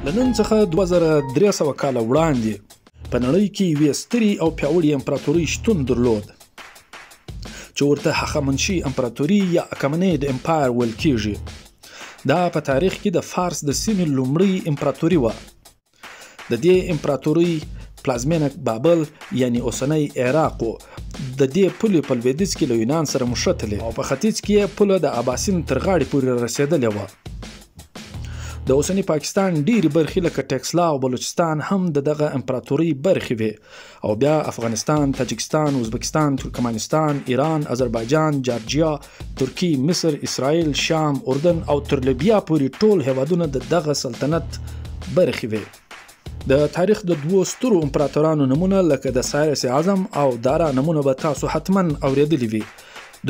له نن څخه 2300 کاله وړاندې په نړۍ کې یوې سترې او پیاوړې امپراتورۍ شتون درلود چې ورته هخامنشي امپراتوري یا اکمنید امپایر ویل کېږي. دا په تاریخ کې د فارس د سیمې لومړۍ امپراتوري وه. د دې امپراتورۍ پلازمینه بابل یعنی اوسنی عراق و. د دې پولې په لویدیځ کې له یونان سره مښتلې او په ختیځ کې یې پوله د اباسین تر غاړې پورې رسېدلې وه. د اوسنی پاکستان ډېرې برخې لکه ټکسلا او بلوچستان هم د دغه امپراتورۍ برخې وې او بیا افغانستان، تاجکستان، ازبکستان، ترکمنستان، ایران، آذربایجان، جارجیا، ترکی، مصر، اسرائیل، شام، اردن او تر لیبیا پورې ټول هېوادونه د دغه سلطنت برخې وې. د تاریخ د دوو سترو امپراتورانو نمونه لکه د سایرس اعظم او دارا نمونه به تاسو حتما اوریدلی وي.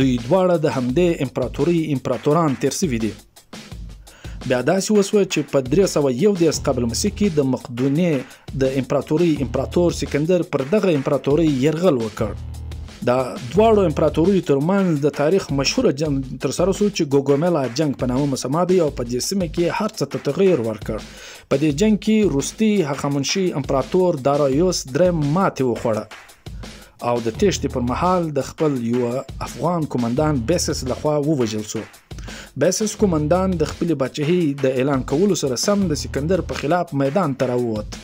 دوی دواړه د همدې امپراتورۍ امپراتوران تیر سوي دي. بیا داسې وسوه چې په 311 قبل مسیح کې د مقدونیې د امپراتورۍ امپراتور سکندر پر دغه امپراتورۍ یرغل وکړ. دا دواړو امپراتوریو ترمنځ د تاریخ مشهوره جنګ ترسره شو چې ګوګومیلا جنګ په نامه مسمى دی او په دې سیمه کې هر څه ته تغیر ورکړ. په دې جنګ کې روسي هخامنشي امپراتور دارایوس دریم ماتې وخوړه او د تېښتې پر مهال د خپل یو افغان کومندان بیسس لخوا ووژل شو. بیسس کومندان د خپل بادشاهي د اعلان کولو سره سم د سکندر په خلاف میدان ته راووت.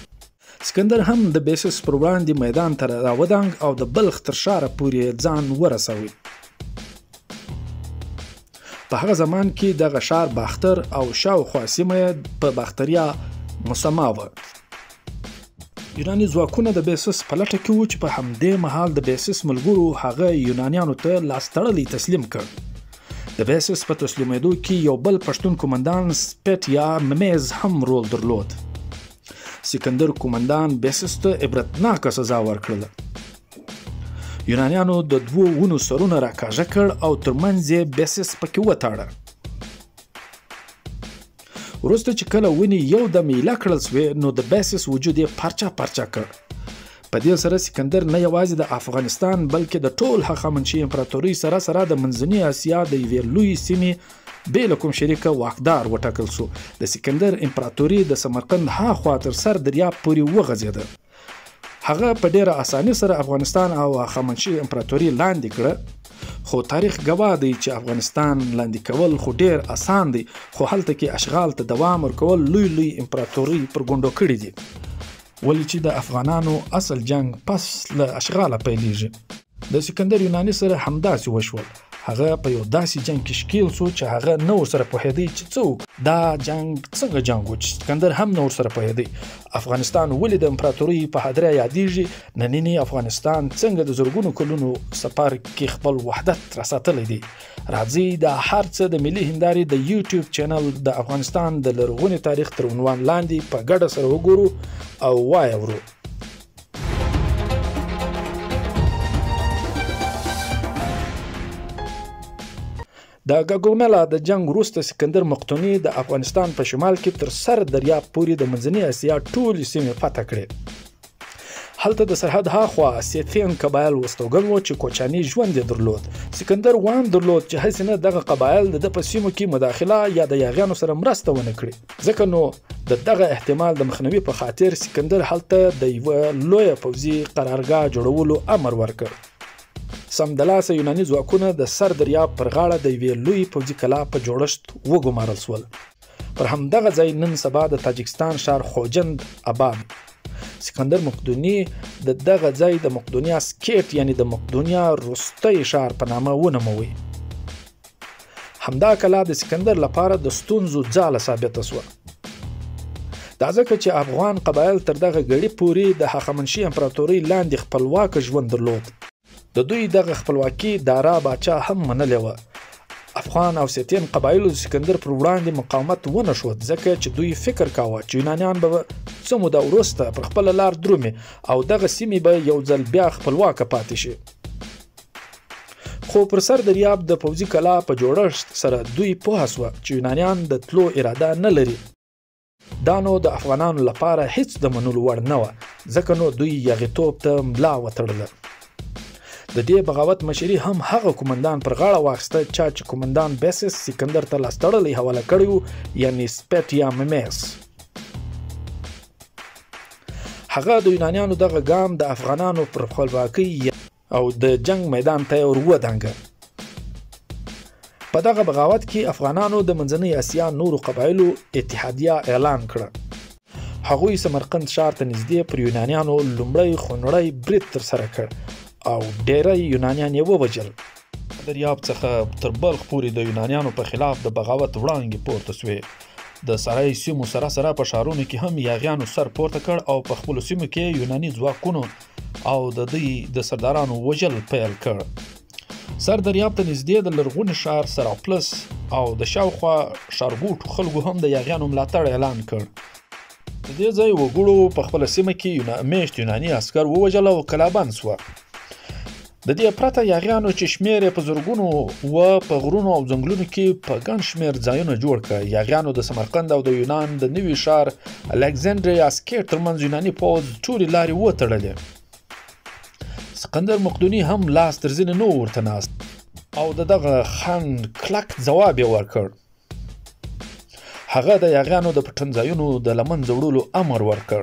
سکندر هم د بیسس پر وړاندې میدان ته راودانګ او د بلخ تر ښاره پورې ځان ورسوي. په هغه زمان کې دغه ښار باختر او شاوخوا سیمه په باختریا مسمى وه. یوناني ځواکونه د بیسس په لټه کې وو چې په همدې مهال د بیسس ملګرو هغه یونانیانو ته لاس تړلی تسلیم کړ. د بیسس په تسلیمېدو کې یو بل پښتون کومندان سپیټ یا ممیز هم رول درلود. سکندر کومندان بیسس ته عبرتناکه سزا ورکړله. یونانیانو د دوو ونو سرونه راکاږه کړ او ترمنځ یې بیسس پکې وتاړه. وروسته چې کله ونې یو دم ایله کړل سوې نو د بیسس وجود یې پارچه پارچه کړ. په دې سره سکندر نه یوازې د افغانستان بلکې د ټول هخامنشي امپراتورۍ سره سره د منځنۍ اسیا د یوې لویې سیمې بې له کوم شریکه واکدار وټاکل شو. د سکندر امپراتوري د سمرقند هاخوا تر سر دریاب پورې وغځېده. هغه په ډېره اسانۍ سره افغانستان او هخامنشي امپراتوري لاندې کړه. خو تاریخ ګواه دی چې افغانستان لاندې کول خو ډېر اسان دی، خو هلته کې اشغال ته دوام ورکول لوی لوی امپراتوري پر ګونډو کړي دي. ولې چې د افغانانو اصل جنگ پس له اشغاله پیلیږي. د سکندر یوناني سره همداسې وشول. هغه په یو داسې جنگ کې ښکیل شو چې هغه نه ورسره پوهېدی چې څوک دا جنگ څنګه جنگ و چې سکندر هم نه ورسره پوهېدی. افغانستان ولې د امپراتورۍ په هدیره یادیږي؟ نننی افغانستان څنګه د زرګونو کلونو سفر کې خپل وحدت راساتلی دی؟ راځئ دا هر څه د ملي هندارې د یوټیوب چینل د افغانستان د لرغوني تاریخ تر عنوان لاندې په ګډه سره وګورو او وایورو. د ګاګومیلا د جنگ وروسته سکندر مقدوني د افغانستان په شمال کې تر سر دریاب پورې د منځنۍ اسیا ټولې سیمې فتح کړې. هلته د سرحد هاخوا سیتین قبایل واستوګن وو چې کوچاني ژوند یې درلود. سکندر وان درلود چې هسې نه دغه قبایل د په سیمو کې مداخله یا د یاغیانو سره مرسته ونه کړي. ځکه نو د دغه احتمال د مخنیوي په خاطر سکندر هلته د یوه لویه پوځي قرارګاه جوړولو امر ورکړ. سمدلاسه یوناني ځواکونه د سر دریاب پر غاړه د یوې لوی پوځي کلا په جوړښت وګمارل شول. پر همدغه ځای نن سبا د تاجکستان ښار خوجند آباد. سکندر مقدوني د دغه ځای د مقدونیا سکیټ یعنی د مقدونیا وروستی ښار په نامه ونوموي. همدا کلا د سکندر لپاره د ستونزو ځاله ثابته شوه. دا ځکه چې افغان قبایل تر دغه ګړي پورې د هخامنشي امپراتورۍ لاندې خپلواکه ژوند درلود. د دوی دغه خپلواکي دارا باچا هم منلې وه. افغان او سیتین قبایلو د سکندر پر وړاندې مقاومت ونه شود ځکه چې دوی فکر کاوه چې یونانیان به څه موده وروسته پر خپله لار درومي او دغه سیمې به یو ځل بیا خپلواکه پاتې شي. خو پر سر دریاب د پوځي کلا په جوړښت سره دوی پوه شوه چې یونانیان د تلو اراده نه لري. دا نو د افغانانو لپاره هیڅ د منلو وړ نه وه ځکه نو دوی یاغیتوب ته ملا وتړله. د دې بغاوت مشري هم هغه کومندان پر غاړه واخیسته چا چې کومندان بیسس سکندر ته لاس تړلی حواله کړی و یعنی سپیټ یا ممیز. هغه د یونانیانو دغه ګام د افغانانو پر خپلواکۍ او د جنگ میدان ته ور ودانګه. په دغه بغاوت کې افغانانو د منځنۍ اسیا نورو قبایلو اتحادیه اعلان کړه. هغوی سمرقند ښار ته نږدې پر یونانیانو لومړی خونړی برید ترسره کړ او ډیری یونانیان یې ووژل. دریاب څخه تر بلخ پورې د یونانیانو په خلاف د بغاوت وړانګې پورته سوې. د سرای سیمو سره سره په ښارونو کې هم یاغیانو سر پورته کړ او په خپلو سیمو کې یوناني ځواکونو او د دوی د سردارانو وژل پیل کړ. سر دریاب ته نږدې د لرغوني ښار سراپلس او د شاوخوا ښارګوټو خلکو هم د یاغیانو ملاتړ اعلان کړ. د دې ځای وګړو په خپله سیمه کې میشت یوناني عسکر ووژل او کلابند سوه. د دې پرته یاغیانو چې شمېر یې په زرګونو و په غرونو او ځنګلونو کې په ګڼ شمېر ځایونه جوړ کړه. یاغیانو د سمرقند او د یونان د نوي ښار الکسندریا اسکیټ ترمنځ یوناني پوځ ټولې لارې وتړلې. اسکندر مقدوني هم لاس تر زنې نه ورته ناست او د دغه خنډ کلک ځواب یې ورکړ. هغه د یاغیانو د پټنځایونو د له منځه وړلو امر ورکړ.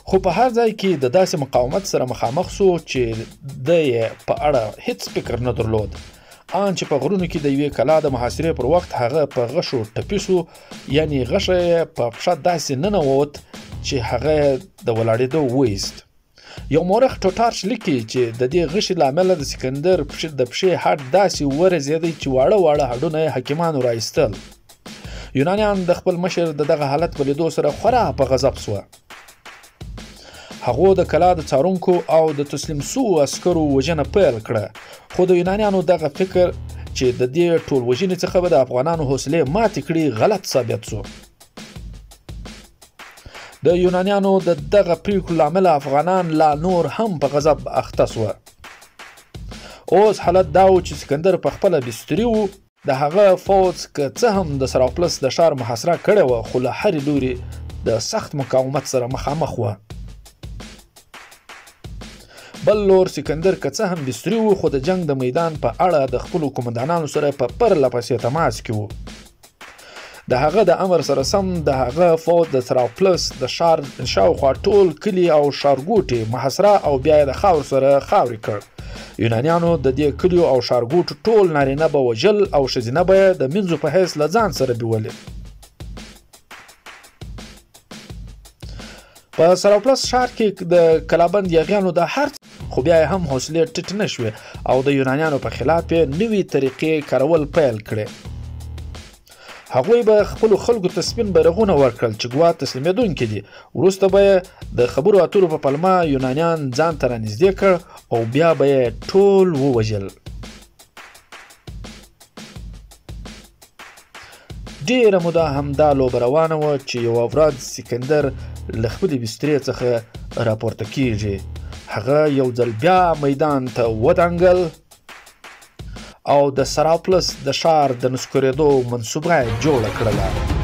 خو په هر ځای کې د داسې مقاومت سره مخامخ سو چې د یې په اړه هیڅ فکر نه درلود. ان چې په غرونو کې د یوې کلا د محاصرې پر وخت هغه په غشو ټپي سو، یعنی غشه یې په پښه داسې ننوت چې هغه د ولاړېدو وایست. یو مورخ ټوټارش لیکي چې د دې غشي له امله د سکندر د پښې هډ داسې ورزېدی چې واړه واړه هډونه یې حکیمانو رایستل. یونانیان د خپل مشر د دغه حالت په لیدو سره خورا په غضب سوه. هغو د کلا د څارونکو او د تسلیم سوو عسکرو وژنه پیل کړه. خو د یونانیانو دغه فکر چې د دې ټول وژنې څخه به د افغانانو حوصلې ماتې کړي غلط ثابت سو. د یونانیانو د دغه پریکړو له امله افغانان لا نور هم په غضب اخته سوه. اوس حالت دا و چې سکندر په خپله بستري و. د هغه فوځ که څه هم د سراپلس د ښار محاصره کړې وه، خو له هرې لوري د سخت مقاومت سره مخامخ وه. بل لور سکندر که څه هم بستري و، خو د جنگ د میدان په اړه د خپلو قومندانانو سره په پرله پسې تماس کې و. د هغه د امر سره سم د هغه فوج د سراپلس د ښار شاوخوا ټول کلي او ښارګوټي محاصره او بیا یې د خاورو سره خاورې کړ. یونانیانو د دې کلیو او ښارګوټو ټول نارینه به وژل او ښځینه به یې د مینځو په حیث له ځان سره بیولې. په سراپلس ښار کې د کلابند یاغیانو د هر خو بیا هم حوصلې ټیټ نه شوې او د یونانیانو په خلاف یې نوې طریقې کارول پیل کړې. هغوی به خپلو خلکو ته سپین بیرغونه ورکړل چې ګواه تسلیمېدونکي دي. وروسته به یې د خبرو اترو په پلمه یونانیان ځان ته رانږدې کړ او بیا به یې ټول ووژل. ډېره موده همدا لوبه روانه وه چې یوه ورځ سکندر له خپلې بسترې څخه راپورته کیږي. هغه یو ځل بیا میدان ته ودانګل او د سراپلس د ښار د نسکورېدو منصوبه یې جوړه کړله.